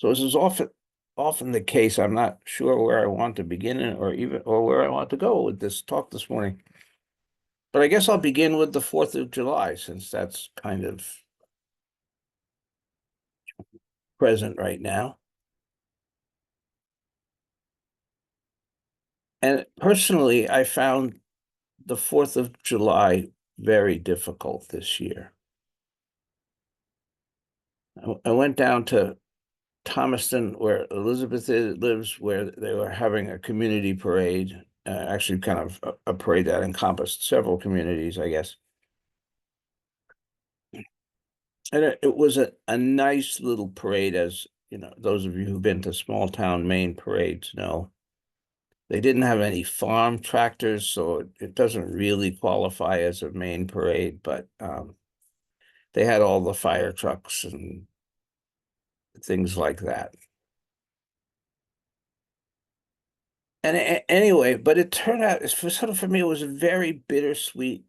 So this is often the case. I'm not sure where I want to begin or where I want to go with this talk this morning. But I guess I'll begin with the 4th of July, since that's kind of present right now. And personally, I found the 4th of July very difficult this year. I went down to Thomaston, where Elizabeth lives, where they were having a community parade, actually kind of a parade that encompassed several communities, I guess. And it was a nice little parade, as you know, those of you who've been to small town Maine parades know. They didn't have any farm tractors, so it doesn't really qualify as a Maine parade, but they had all the fire trucks and things like that. And anyway, but it turned out, for me, it was a very bittersweet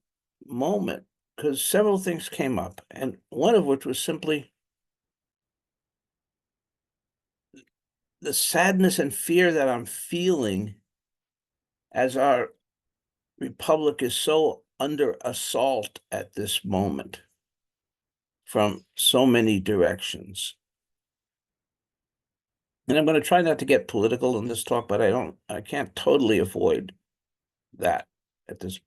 moment because several things came up, and one of which was simply the sadness and fear that I'm feeling as our republic is so under assault at this moment from so many directions. And I'm going to try not to get political in this talk, but I can't totally avoid that at this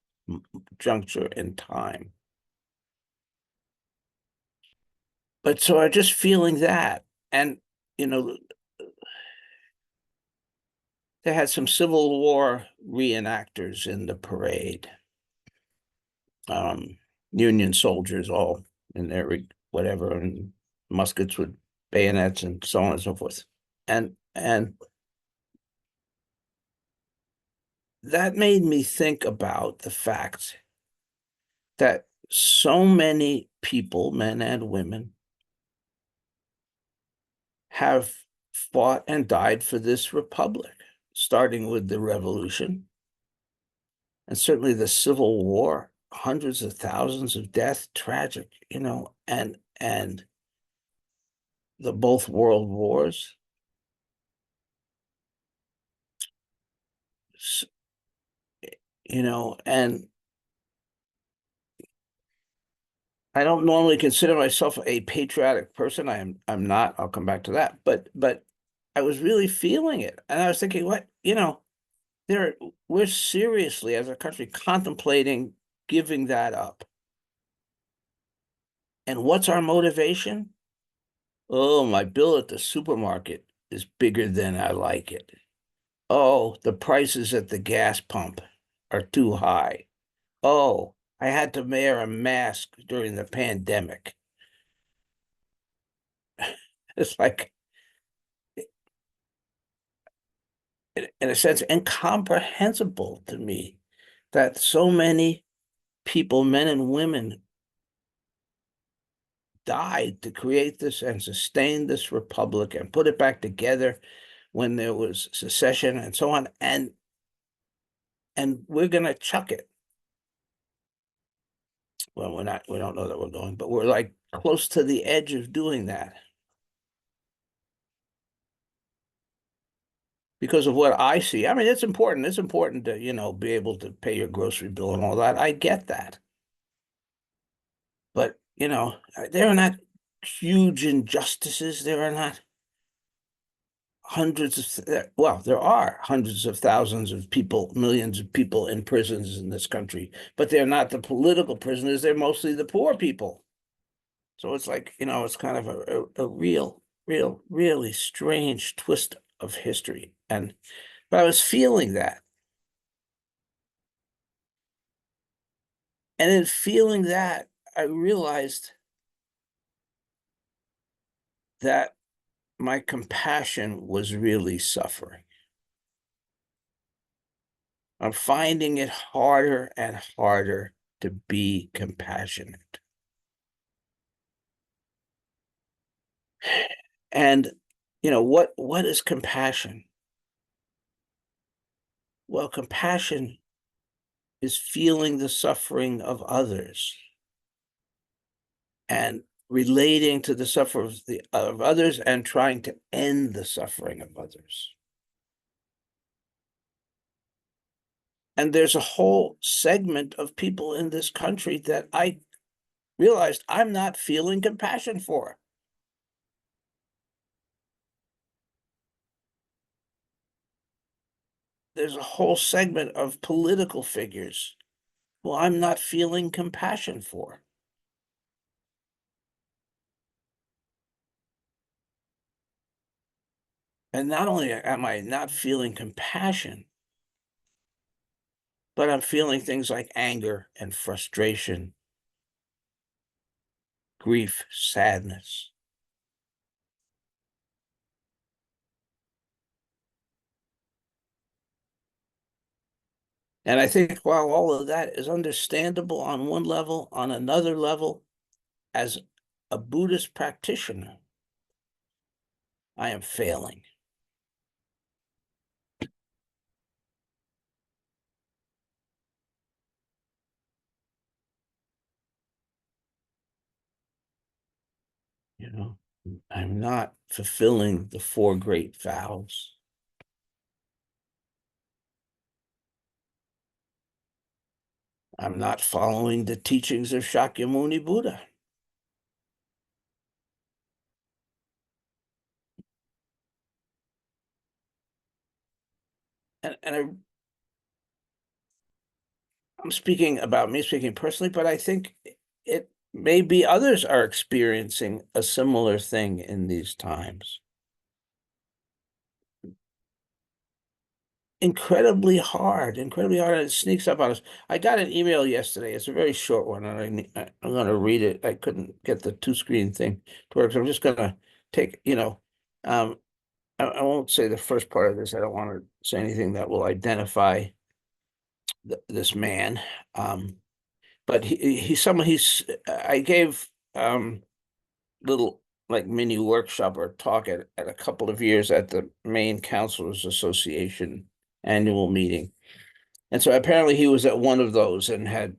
juncture in time. But so I'm just feeling that. And, you know, they had some Civil War reenactors in the parade. Union soldiers all in their whatever, and muskets with bayonets and so on and so forth. And that made me think about the fact that so many people, men and women, have fought and died for this republic, starting with the Revolution and certainly the Civil War, hundreds of thousands of deaths, tragic, and the both world wars. And I don't normally consider myself a patriotic person. I'm not. I'll come back to that. But I was really feeling it. And I was thinking, there we're seriously as a country contemplating giving that up. And what's our motivation? Oh, my bill at the supermarket is bigger than I like it. Oh, the prices at the gas pump are too high. Oh, I had to wear a mask during the pandemic. It's like, in a sense, incomprehensible to me that so many people, men and women, died to create this and sustain this republic and put it back together when there was secession and so on. And we're going to chuck it. Well, we're not, we don't know that we're going, but we're like close to the edge of doing that. Because of what I see. I mean, it's important. It's important to, be able to pay your grocery bill and all that. I get that. But, there are not huge injustices. There are not there are hundreds of thousands of people, millions of people in prisons in this country, but they're not the political prisoners. They're mostly the poor people. So it's like, it's kind of a really strange twist of history. But I was feeling that. And in feeling that, I realized that my compassion was really suffering. I'm finding it harder and harder to be compassionate. And, what is compassion? Well, compassion is feeling the suffering of others and relating to the suffering of others and trying to end the suffering of others. And there's a whole segment of people in this country that I realized I'm not feeling compassion for. There's a whole segment of political figures who I'm not feeling compassion for. And not only am I not feeling compassion, but I'm feeling things like anger and frustration, grief, sadness. And I think while all of that is understandable on one level, on another level, as a Buddhist practitioner, I am failing. You know, I'm not fulfilling the four great vows. I'm not following the teachings of Shakyamuni Buddha. And I'm speaking about me speaking personally, but I think it maybe others are experiencing a similar thing in these times. Incredibly hard. And it sneaks up on us. I got an email yesterday. It's a very short one, and I'm going to read it. I couldn't get the two screen thing to work, so I'm just going to take, um, I won't say the first part of this. I don't want to say anything that will identify this man. But he's someone I gave little like mini workshop or talk at a couple of years at the Maine Counselors Association annual meeting. And so apparently he was at one of those and had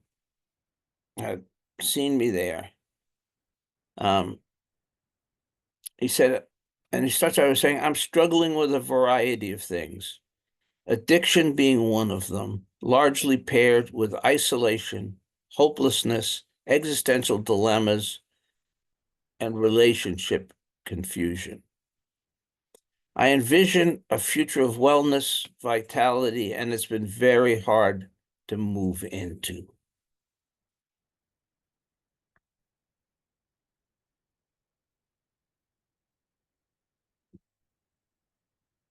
seen me there. Um, he said, and he starts out by saying, I'm struggling with a variety of things, addiction being one of them, largely paired with isolation, hopelessness, existential dilemmas, and relationship confusion. I envision a future of wellness, vitality, and it's been very hard to move into.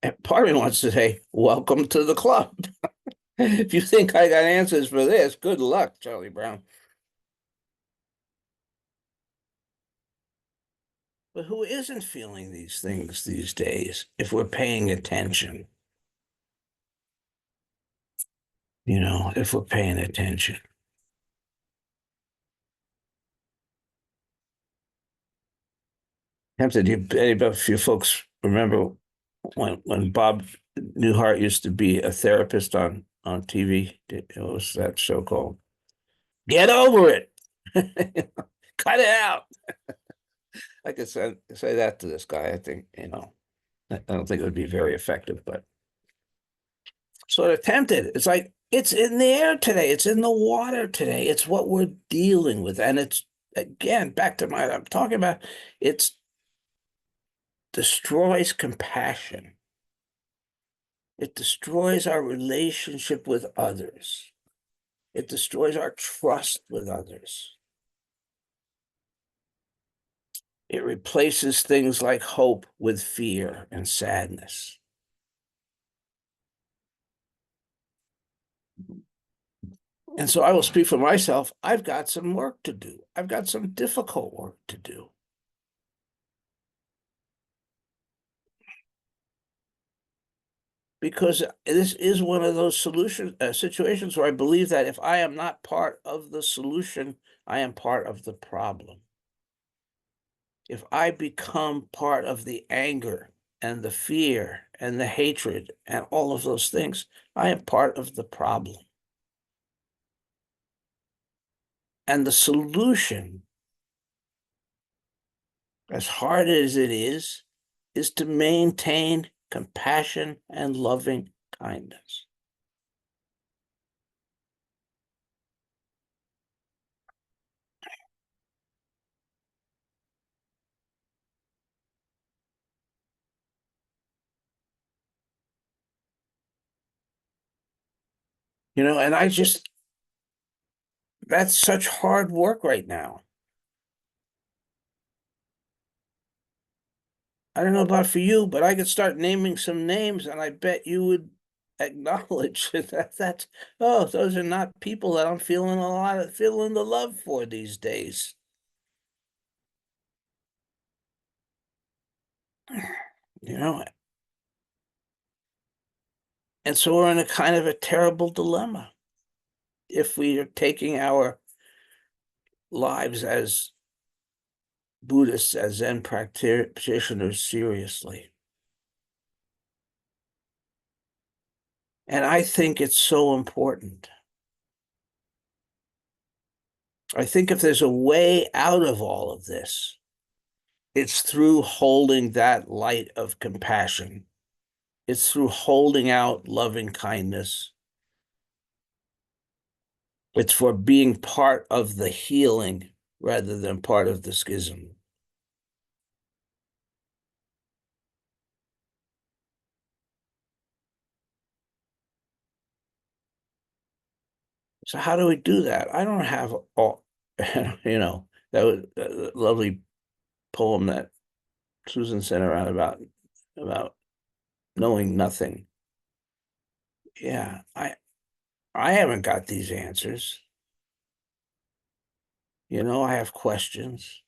And part of me wants to say, welcome to the club. If you think I got answers for this, good luck, Charlie Brown. But who isn't feeling these things these days if we're paying attention? If we're paying attention. Any of you folks remember when Bob Newhart used to be a therapist on TV? What was that show called? Get over it. Cut it out. I could say that to this guy. I think, I don't think it would be very effective, but sort of tempted. It's like it's in the air today. It's in the water today. It's what we're dealing with. And it's again back to I'm talking about it's destroys compassion. It destroys our relationship with others. It destroys our trust with others. It replaces things like hope with fear and sadness. And so I will speak for myself. I've got some work to do. I've got some difficult work to do. Because this is one of those situations where I believe that if I am not part of the solution, I am part of the problem. If I become part of the anger and the fear and the hatred and all of those things, I am part of the problem. And the solution as hard as it is to maintain compassion and loving kindness. And that's such hard work right now. I don't know about for you, but I could start naming some names and I bet you would acknowledge oh, those are not people that I'm feeling the love for these days. You know, and so we're in a kind of a terrible dilemma if we are taking our lives as Buddhists, as Zen practitioners seriously. And I think it's so important. I think if there's a way out of all of this, it's through holding that light of compassion. It's through holding out loving kindness. It's for being part of the healing rather than part of the schism. So how do we do that? I don't have all, that was a lovely poem that Susan sent around about knowing nothing. Yeah, I haven't got these answers. I have questions.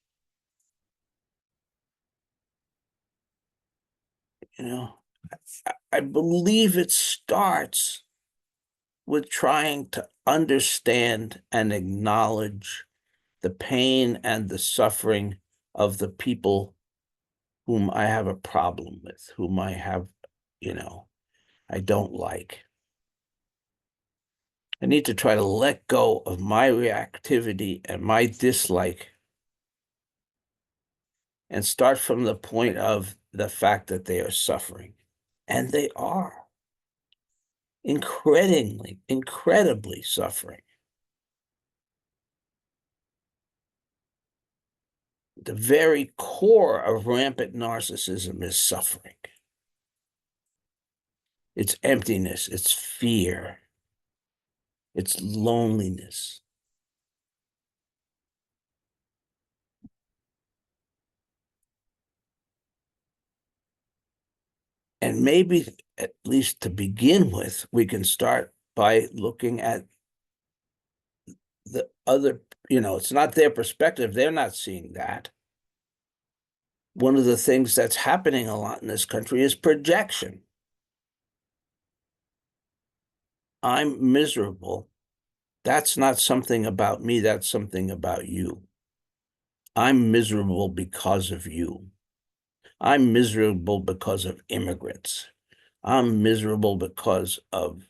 You know, I believe it starts with trying to understand and acknowledge the pain and the suffering of the people whom I have a problem with, whom you know, I don't like. I need to try to let go of my reactivity and my dislike and start from the point of the fact that they are suffering. And they are incredibly suffering. The very core of rampant narcissism is suffering. It's emptiness, it's fear, it's loneliness. And maybe, at least to begin with, we can start by looking at the other, it's not their perspective. They're not seeing that. One of the things that's happening a lot in this country is projection. I'm miserable. That's not something about me. That's something about you. I'm miserable because of you. I'm miserable because of immigrants. I'm miserable because of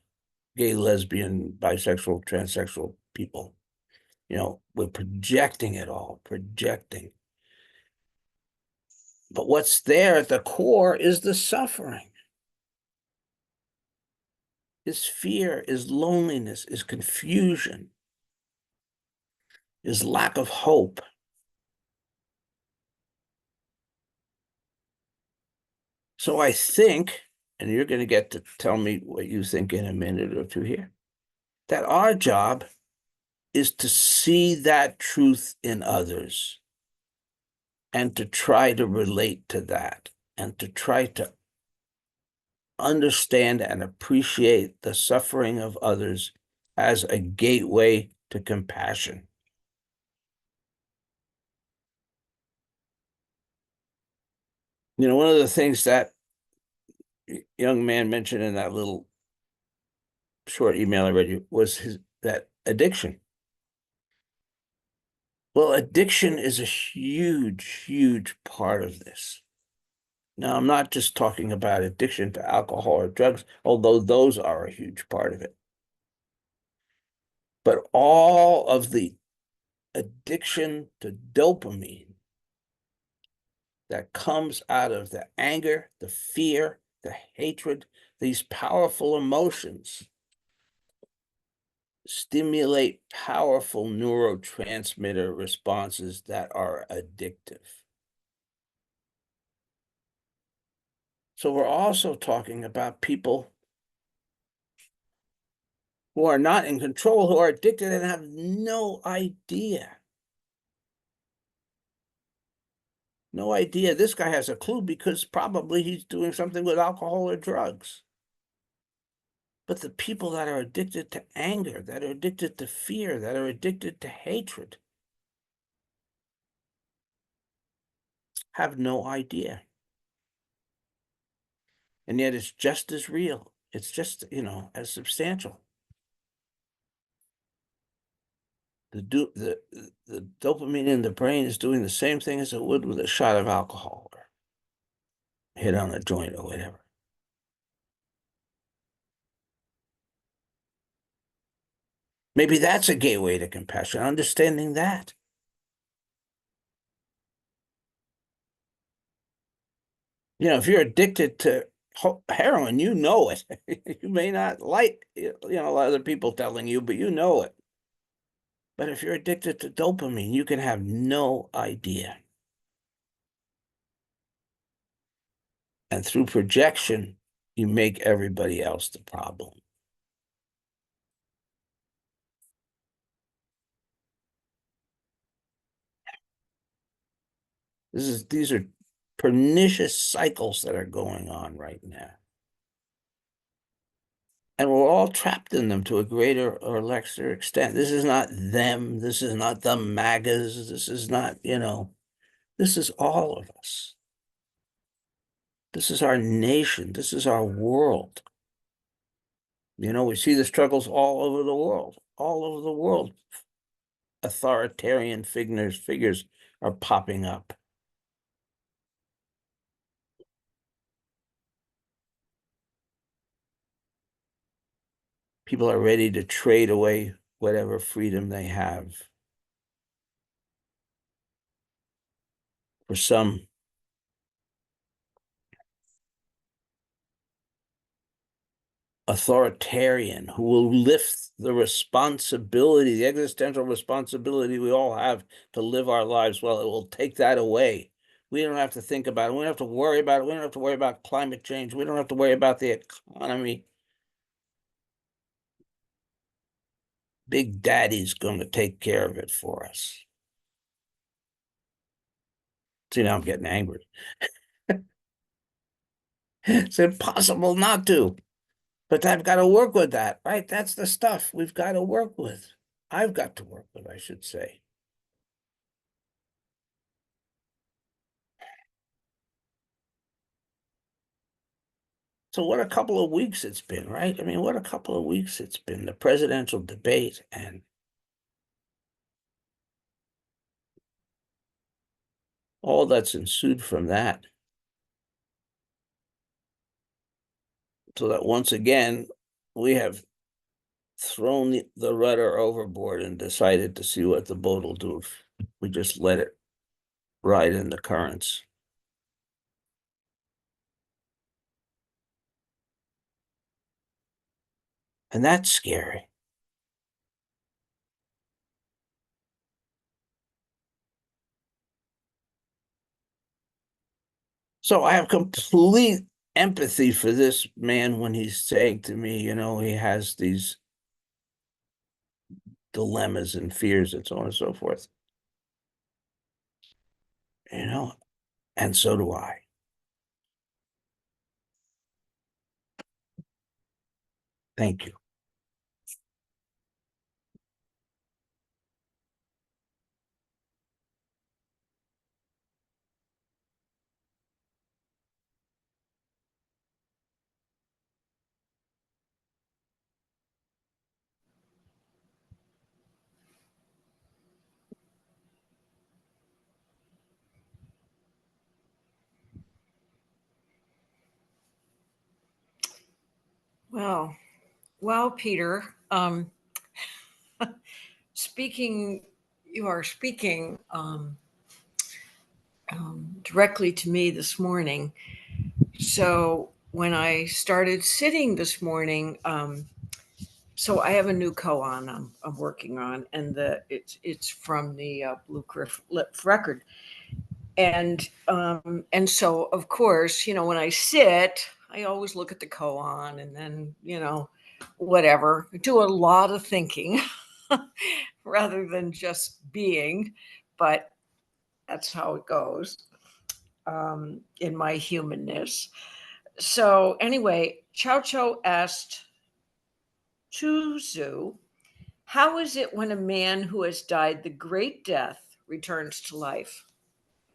gay, lesbian, bisexual, transsexual people. We're projecting it all, projecting. But what's there at the core is the suffering, is fear, is loneliness, is confusion, is lack of hope. So I think, and you're going to get to tell me what you think in a minute or two here, that our job is to see that truth in others and to try to relate to that and to try to understand and appreciate the suffering of others as a gateway to compassion. One of the things that young man mentioned in that little short email I read you was that addiction. Well, addiction is a huge part of this. Now, I'm not just talking about addiction to alcohol or drugs, although those are a huge part of it. But all of the addiction to dopamine, that comes out of the anger, the fear, the hatred, these powerful emotions stimulate powerful neurotransmitter responses that are addictive. So we're also talking about people who are not in control, who are addicted and have no idea. No idea. This guy has a clue because probably he's doing something with alcohol or drugs. But the people that are addicted to anger, that are addicted to fear, that are addicted to hatred, have no idea. And yet it's just as real. It's just, as substantial. The dopamine in the brain is doing the same thing as it would with a shot of alcohol or hit on a joint or whatever. Maybe that's a gateway to compassion, understanding that. If you're addicted to heroin, you know it. You may not like, other people telling you, but you know it. But if you're addicted to dopamine, you can have no idea. And through projection, you make everybody else the problem. These are pernicious cycles that are going on right now. And we're all trapped in them to a greater or lesser extent. This is not them. This is not the MAGAs. This is not, this is all of us. This is our nation. This is our world. We see the struggles all over the world. All over the world. Authoritarian figures are popping up. People are ready to trade away whatever freedom they have for some authoritarian who will lift the responsibility, the existential responsibility we all have to live our lives well. It will take that away. We don't have to think about it. We don't have to worry about it. We don't have to worry about climate change. We don't have to worry about the economy. Big Daddy's going to take care of it for us. See, now I'm getting angry. It's impossible not to. But I've got to work with that, right? That's the stuff we've got to work with. I've got to work with, I should say. So what a couple of weeks it's been, right? I mean, what a couple of weeks it's been, the presidential debate and all that's ensued from that. So that once again, we have thrown the rudder overboard and decided to see what the boat will do if we just let it ride in the currents. And that's scary. So I have complete empathy for this man when he's saying to me, he has these dilemmas and fears and so on and so forth. And so do I. Thank you. Well, Peter, speaking, you are speaking directly to me this morning. So when I started sitting this morning, so I have a new koan I'm working on, and it's from the Blue Cliff record, and so of course, when I sit, I always look at the koan, and then whatever, I do a lot of thinking rather than just being, but that's how it goes in my humanness. So anyway, Chow Chow asked Chuzu, how is it when a man who has died the great death returns to life?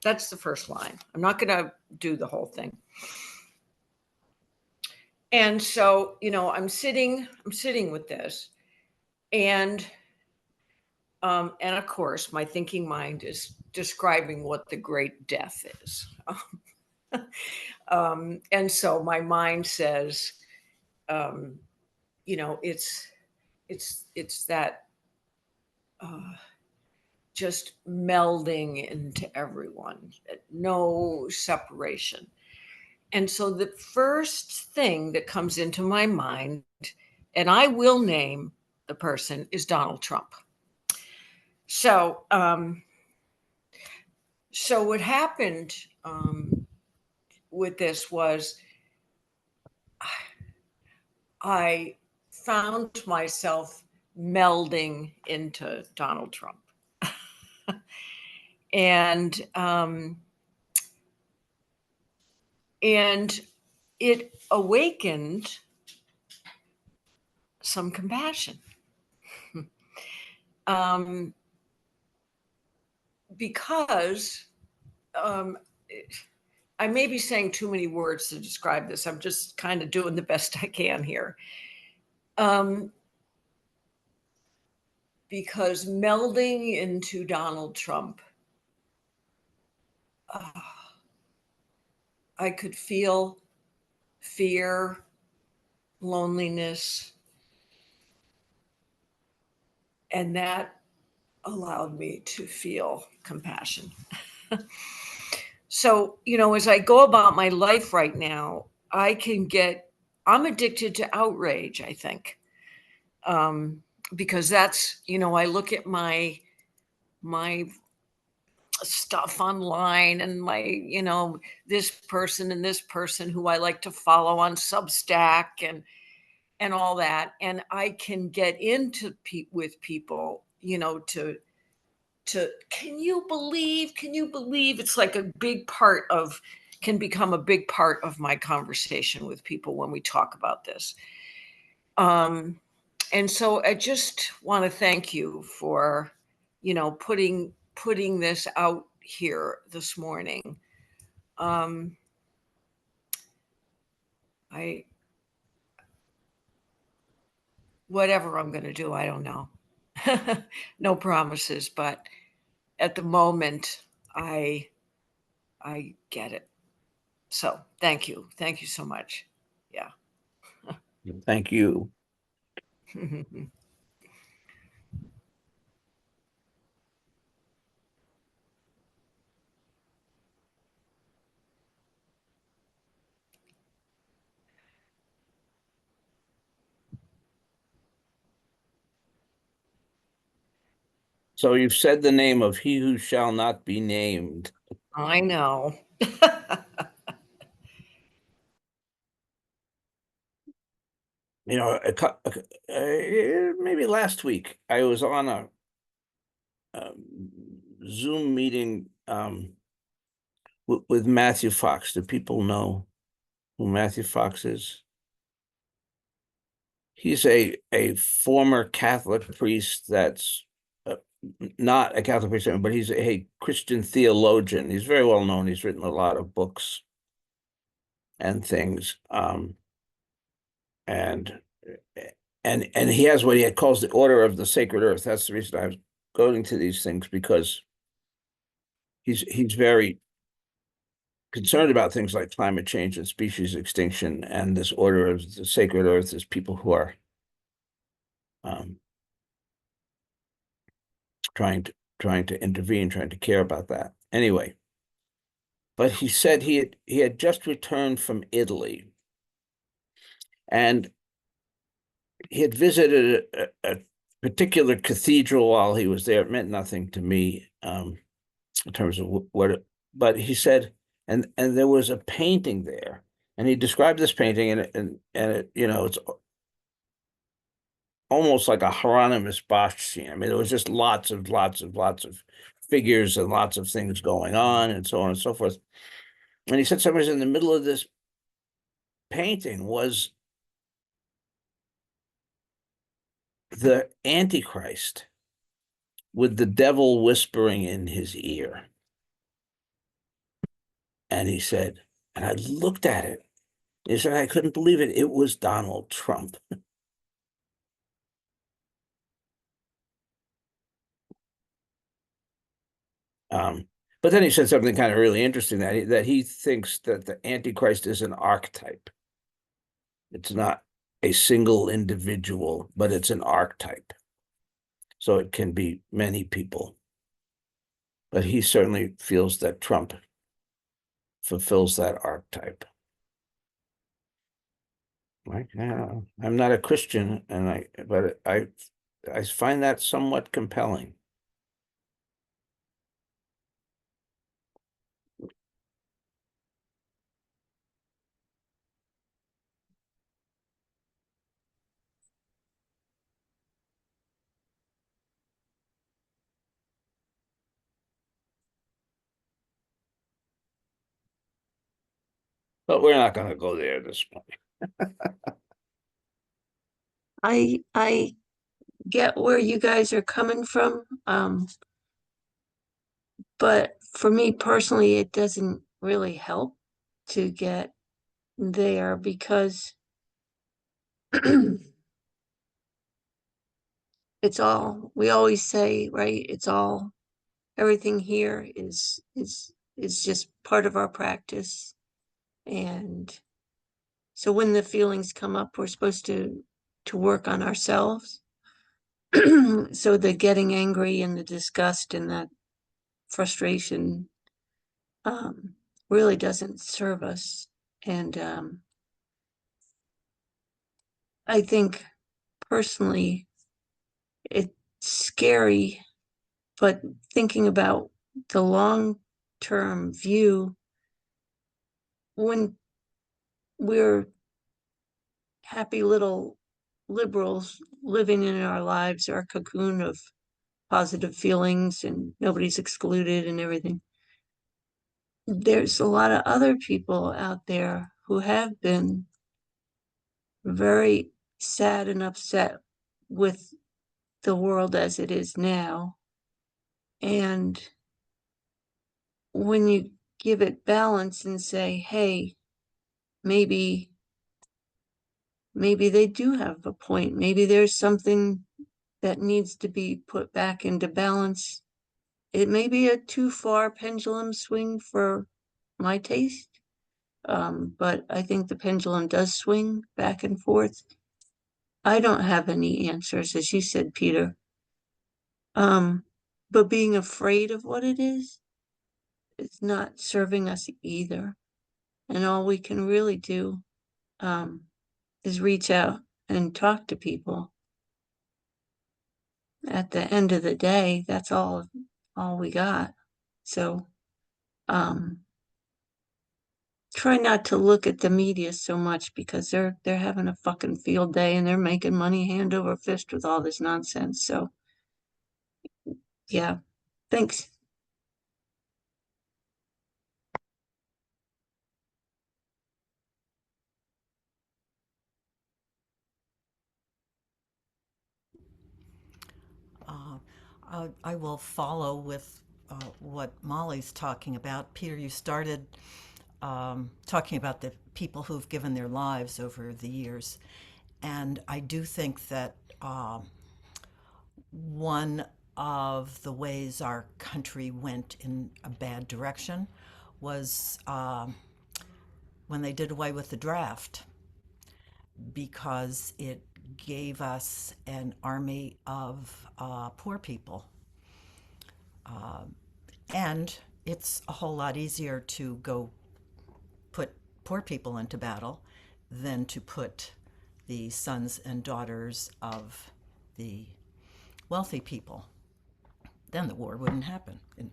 That's the first line. I'm not going to do the whole thing. And so, I'm sitting with this, and and of course, my thinking mind is describing what the great death is. And so my mind says, um, it's that just melding into everyone, no separation. And so the first thing that comes into my mind, and I will name the person, is Donald Trump. So, so what happened with this was I found myself melding into Donald Trump. and and it awakened some compassion, um, because um, I may be saying too many words to describe this. I'm just kind of doing the best I can here. Um, because melding into Donald Trump, uh, I could feel fear, loneliness, and that allowed me to feel compassion. So, as I go about my life right now, I'm addicted to outrage, I think. Um, because that's, I look at my stuff online, and this person and this person who I like to follow on Substack, and all that, and I can get into with people, to can you believe it's like a big part of can become a big part of my conversation with people when we talk about this. um and so I just want to thank you for putting this out here this morning. um I Whatever I'm going to do, I don't know. No promises, but at the moment, i I get it. So thank you so much. Yeah. Thank you. So you've said the name of he who shall not be named. I know. Maybe last week I was on a Zoom meeting with Matthew Fox. Do people know who Matthew Fox is? He's a former Catholic priest that's uh, not a Catholic priest, but he's a Christian theologian. He's very well known. He's written a lot of books and things. And and he has what he calls the Order of the Sacred Earth. That's the reason I was going to these things, because he's very concerned about things like climate change and species extinction, and this Order of the Sacred Earth is people who are um, trying to intervene, trying to care about that. Anyway, but he said he had just returned from Italy, and he had visited a particular cathedral while he was there. It meant nothing to me, in terms of what it, but he said, and there was a painting there, and he described this painting, and it, it's almost like a Hieronymus Bosch scene. I mean, it was just lots of figures and lots of things going on, and so on and so forth. And he said somewhere in the middle of this painting was the Antichrist with the devil whispering in his ear. And he said, and I looked at it. He said, I couldn't believe it. It was Donald Trump. Um, but then he said something kind of really interesting, that he thinks that the Antichrist is an archetype. It's not a single individual, but it's an archetype. So it can be many people. But he certainly feels that Trump fulfills that archetype. Right? Yeah, I'm not a Christian, but I find that somewhat compelling. But we're not going to go there this morning. I get where you guys are coming from, but for me personally, it doesn't really help to get there because it's all we always say, right? It's all everything here is just part of our practice. And so when the feelings come up, we're supposed to work on ourselves. So the getting angry and the disgust and that frustration really doesn't serve us. And I think personally it's scary, but thinking about the long term view, when we're happy little liberals living in our lives, our cocoon of positive feelings, and nobody's excluded and everything, there's a lot of other people out there who have been very sad and upset with the world as it is now. And when you give it balance and say, hey, maybe they do have a point. Maybe there's something that needs to be put back into balance. It may be a too far pendulum swing for my taste, but I think the pendulum does swing back and forth. I don't have any answers, as you said, Peter. Um, but being afraid of what it is not serving us either. And all we can really do um, is reach out and talk to people. At the end of the day, that's all we got. So um, try not to look at the media so much because they're having a fucking field day and they're making money hand over fist with all this nonsense. So yeah, thanks. Uh, I will follow with what Molly's talking about. Peter, you started talking about the people who've given their lives over the years. And I do think that one of the ways our country went in a bad direction was when they did away with the draft, because it gave us an army of poor people. And it's a whole lot easier to go put poor people into battle than to put the sons and daughters of the wealthy people. Then the war wouldn't happen in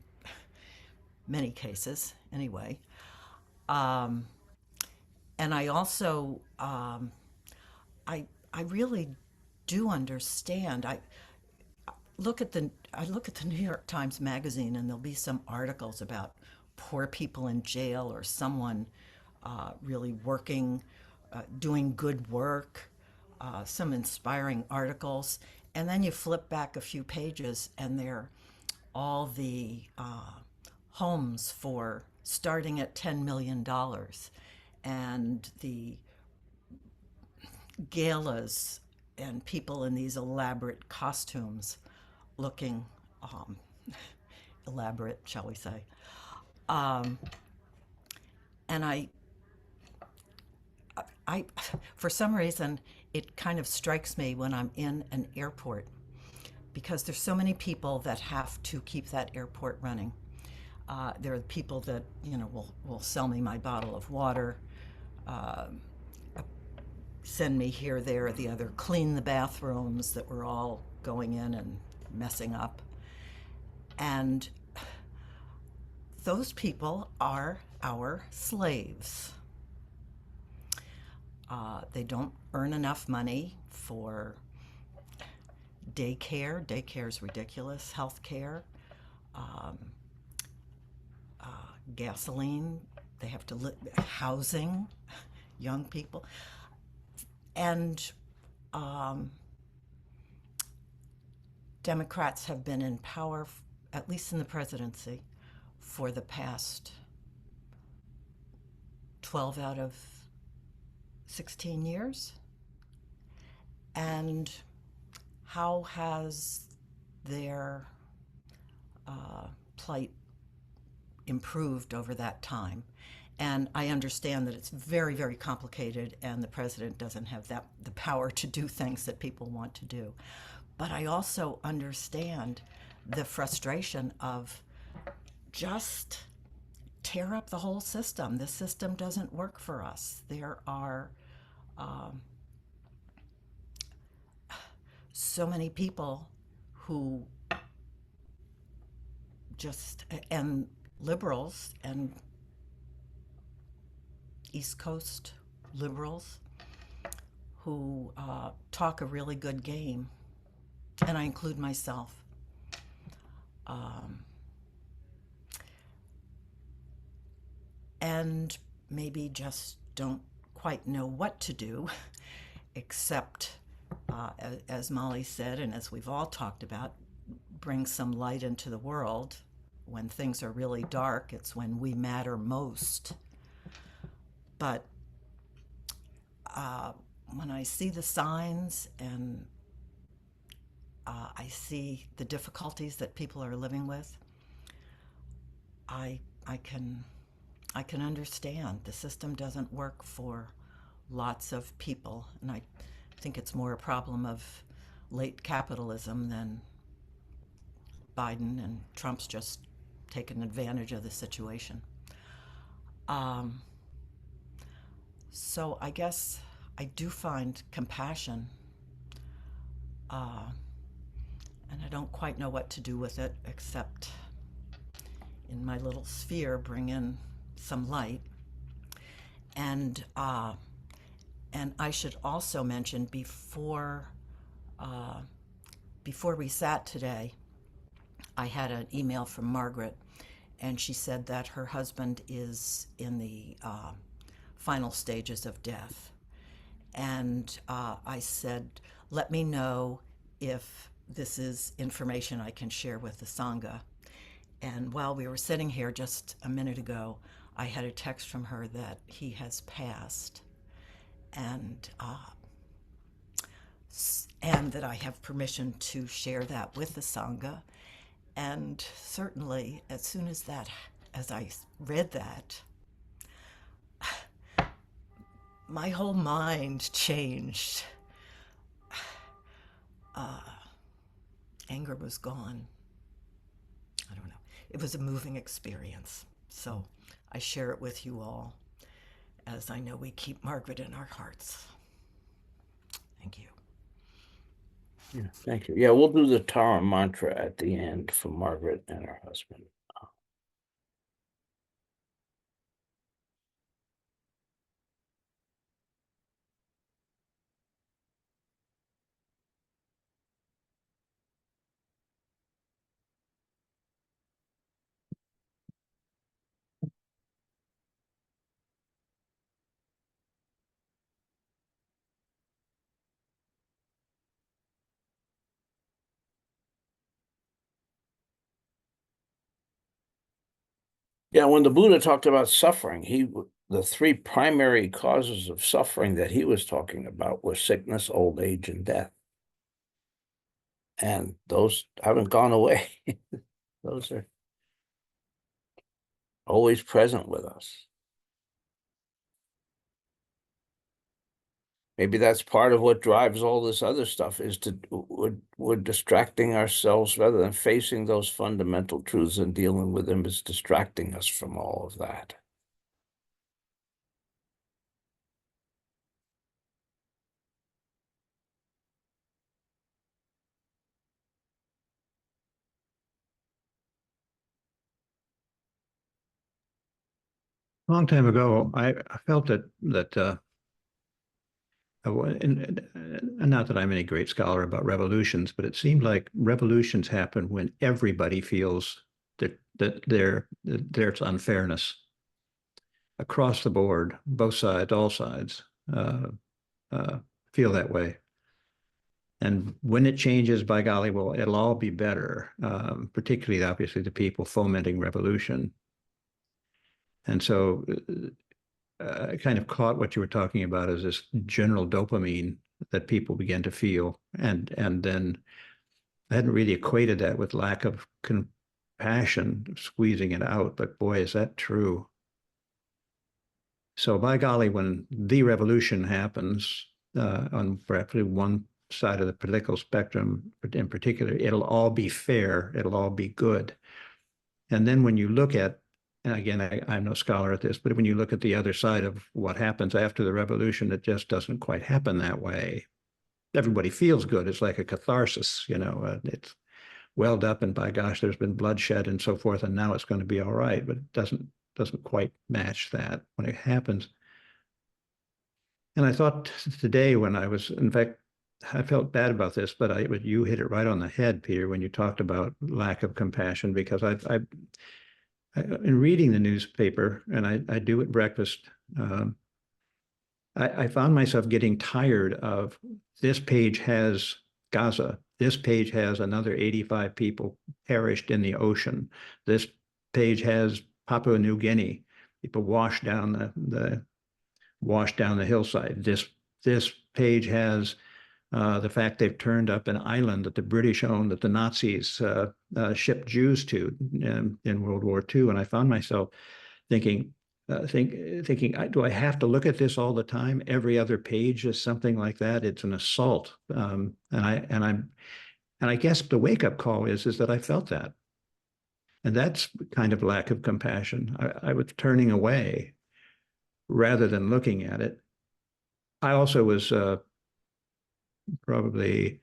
many cases, anyway. Um, and I also, I really do understand. I look at the New York Times Magazine, and there'll be some articles about poor people in jail or someone really working, doing good work, some inspiring articles, and then you flip back a few pages, and they're all the homes for starting at $10 million, and the galas and people in these elaborate costumes looking um, elaborate, shall we say. Um, and I, for some reason, it kind of strikes me when I'm in an airport because there's so many people that have to keep that airport running. There are people that will sell me my bottle of water, uh, send me here, there, or the other, clean the bathrooms that we're all going in and messing up. And those people are our slaves. They don't earn enough money for daycare. Daycare is ridiculous. Health care, um, gasoline. They have to housing, young people. And Democrats have been in power, at least in the presidency, for the past 12 out of 16 years. And how has their plight improved over that time? And I understand that it's very, very complicated, and the president doesn't have the power to do things that people want to do. But I also understand the frustration of just tear up the whole system. The system doesn't work for us. There are so many people who and liberals and East Coast liberals who talk a really good game, and I include myself. And maybe just don't quite know what to do, except, as Molly said, and as we've all talked about, bring some light into the world. When things are really dark, it's when we matter most. But when I see the signs and I see the difficulties that people are living with, I can understand the system doesn't work for lots of people, and I think it's more a problem of late capitalism than Biden and Trump's just taken advantage of the situation. So I guess I do find compassion, and I don't quite know what to do with it except in my little sphere bring in some light. And I should also mention before we sat today, I had an email from Margaret, and she said that her husband is in the final stages of death. And I said, let me know if this is information I can share with the Sangha. And while we were sitting here just a minute ago, I had a text from her that he has passed, and that I have permission to share that with the Sangha. And certainly, as soon as I read that, my whole mind changed. Anger was gone. I don't know. it was a moving experience. So I share it with you all, as I know we keep Margaret in our hearts. Thank you. Yeah, thank you. Yeah, we'll do the Tara mantra at the end for Margaret and her husband. Yeah, when the Buddha talked about suffering, the three primary causes of suffering that he was talking about were sickness, old age, and death. And those haven't gone away. Those are always present with us. Maybe that's part of what drives all this other stuff is we're distracting ourselves rather than facing those fundamental truths and dealing with them is distracting us from all of that. A long time ago, I felt that and not that I'm any great scholar about revolutions, but it seemed like revolutions happen when everybody feels that there's unfairness across the board, both sides, all sides uh, uh, feel that way. And when it changes, by golly, well, it'll all be better, particularly, obviously, the people fomenting revolution. And so I kind of caught what you were talking about as this general dopamine that people begin to feel. And then I hadn't really equated that with lack of compassion, squeezing it out. But boy, is that true. So by golly, when the revolution happens on perhaps one side of the political spectrum in particular, it'll all be fair. It'll all be good. And then when you look at, and again, I'm no scholar at this, but when you look at the other side of what happens after the revolution, it just doesn't quite happen that way. Everybody feels good. It's like a catharsis, it's welled up and by gosh, there's been bloodshed and so forth, and now it's going to be all right, but it doesn't quite match that when it happens. And I thought today when I was, in fact, I felt bad about this, but you hit it right on the head, Peter, when you talked about lack of compassion, because in reading the newspaper, and I do at breakfast, I found myself getting tired of this page has Gaza, this page has another 85 people perished in the ocean, this page has Papua New Guinea, people washed down the hillside. This page has the fact they've turned up an island that the British owned that the Nazis shipped Jews to in World War II. And I found myself thinking, do I have to look at this all the time? Every other page is something like that. It's an assault. And I guess the wake-up call is that I felt that. And that's kind of lack of compassion. I was turning away rather than looking at it. I also was probably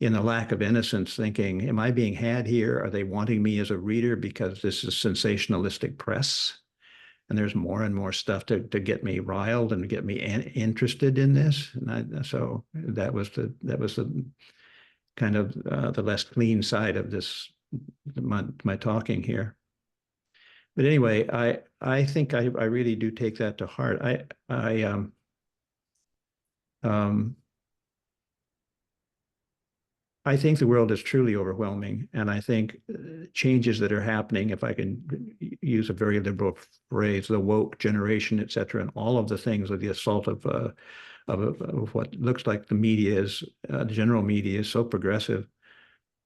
in a lack of innocence thinking, am I being had here? Are they wanting me as a reader because this is sensationalistic press? And there's more and more stuff to get me riled and get me interested in this. And so that was the kind of the less clean side of this, my talking here. But anyway, I think I really do take that to heart. I think the world is truly overwhelming, and I think changes that are happening, if I can use a very liberal phrase, the woke generation, et cetera, and all of the things of the assault of what looks like the media is, the general media is so progressive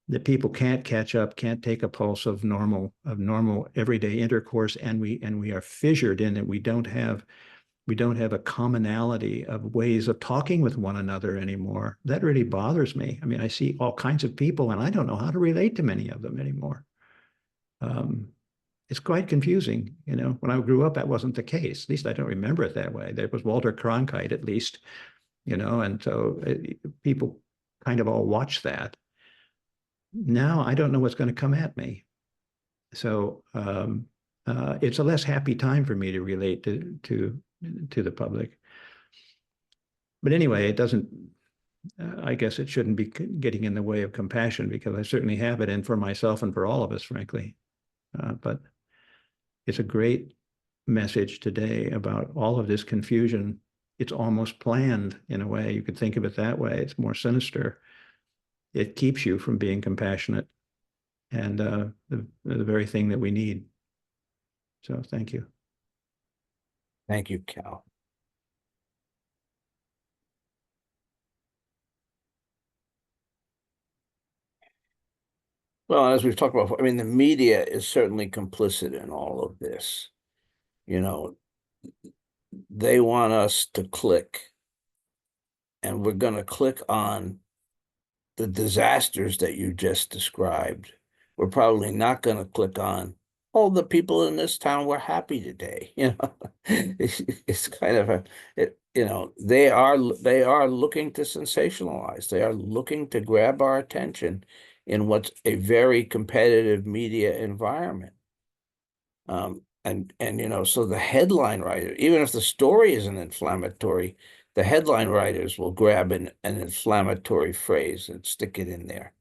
that people can't catch up, can't take a pulse of normal everyday intercourse, and we are fissured in it. We don't have a commonality of ways of talking with one another anymore. That really bothers me. I mean, I see all kinds of people and I don't know how to relate to many of them anymore. it's quite confusing. When I grew up, that wasn't the case. At least I don't remember it that way. There was Walter Cronkite, at least, and so people kind of all watch that. Now I don't know what's going to come at me. So it's a less happy time for me to relate to the public. But anyway, it doesn't. I guess it shouldn't be getting in the way of compassion, because I certainly have it, and for myself and for all of us, frankly. But it's a great message today about all of this confusion. It's almost planned in a way. You could think of it that way. It's more sinister. It keeps you from being compassionate, and the very thing that we need. So thank you. Thank you, Cal. Well, as we've talked about, I mean, the media is certainly complicit in all of this. They want us to click, and we're going to click on the disasters that you just described. We're probably not going to click on, all the people in this town were happy today. It's kind of they are looking to sensationalize. They are looking to grab our attention in what's a very competitive media environment. So the headline writer, even if the story isn't inflammatory, the headline writers will grab an inflammatory phrase and stick it in there.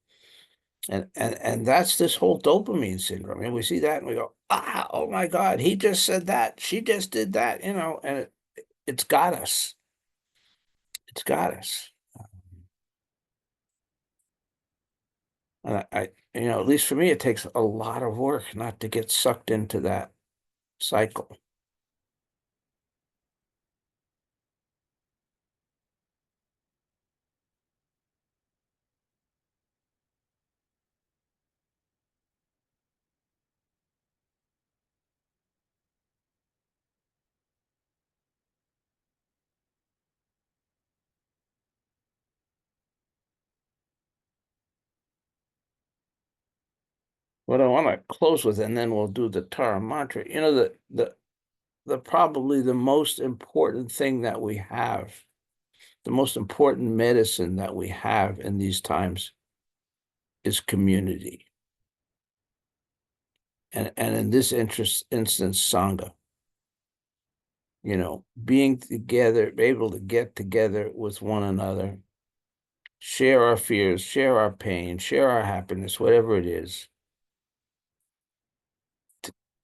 And that's this whole dopamine syndrome. And we see that and we go, oh my God, he just said that. She just did that, and it's got us. It's got us. And at least for me, it takes a lot of work not to get sucked into that cycle. What I want to close with, and then we'll do the Tara mantra. The probably the most important thing that we have, the most important medicine that we have in these times is community. And in this instance, Sangha. Being together, able to get together with one another, share our fears, share our pain, share our happiness, whatever it is,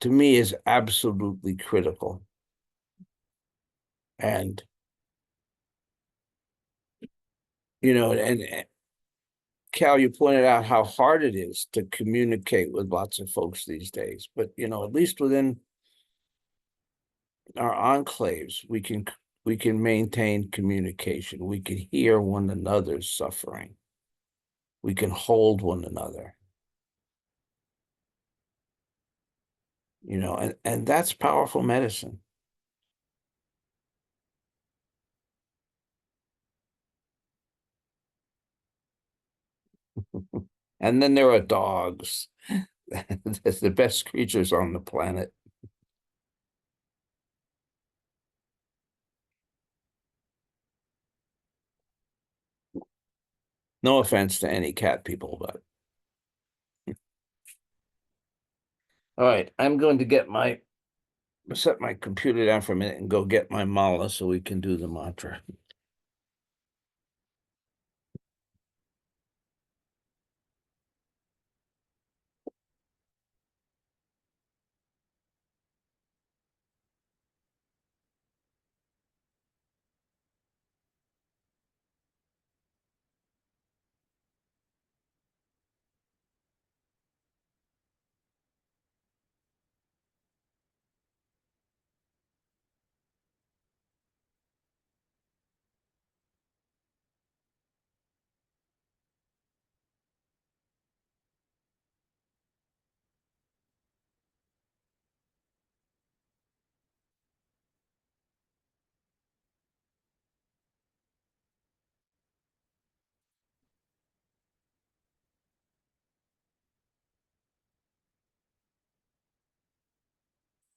to me is absolutely critical. And, and Cal, you pointed out how hard it is to communicate with lots of folks these days, but at least within our enclaves, we can maintain communication. We can hear one another's suffering. We can hold one another. And that's powerful medicine. And then there are dogs. That's the best creatures on the planet. No offense to any cat people, but all right, I'm going to set my computer down for a minute and go get my mala so we can do the mantra.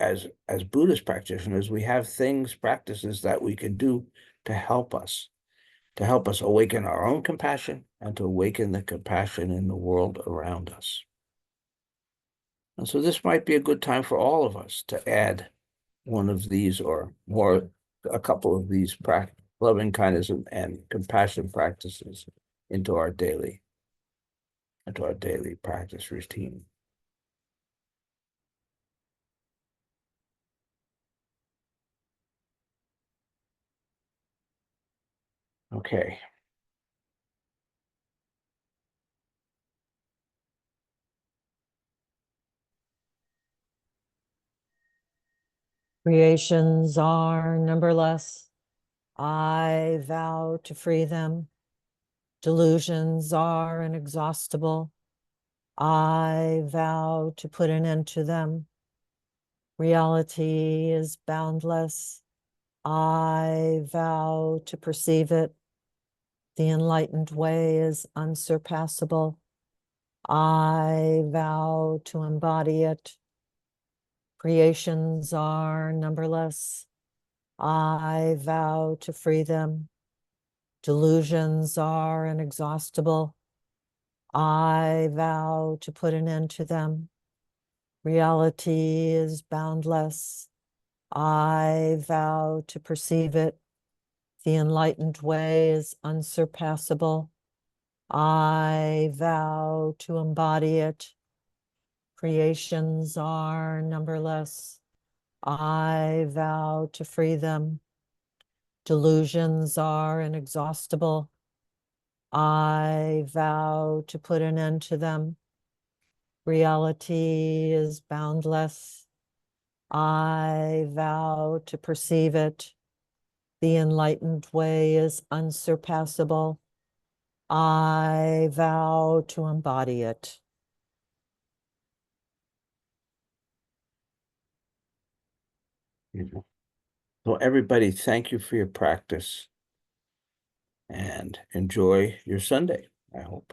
as Buddhist practitioners, we have practices that we can do to help us awaken our own compassion and to awaken the compassion in the world around us. And so this might be a good time for all of us to add one of these or more, a couple of these loving kindness and compassion practices into our daily practice routine. Okay. Creations are numberless. I vow to free them. Delusions are inexhaustible. I vow to put an end to them. Reality is boundless. I vow to perceive it. The enlightened way is unsurpassable. I vow to embody it. Creations are numberless. I vow to free them. Delusions are inexhaustible. I vow to put an end to them. Reality is boundless. I vow to perceive it. The enlightened way is unsurpassable. I vow to embody it. Creations are numberless. I vow to free them. Delusions are inexhaustible. I vow to put an end to them. Reality is boundless. I vow to perceive it. The enlightened way is unsurpassable. I vow to embody it. So everybody, thank you for your practice and enjoy your Sunday, I hope.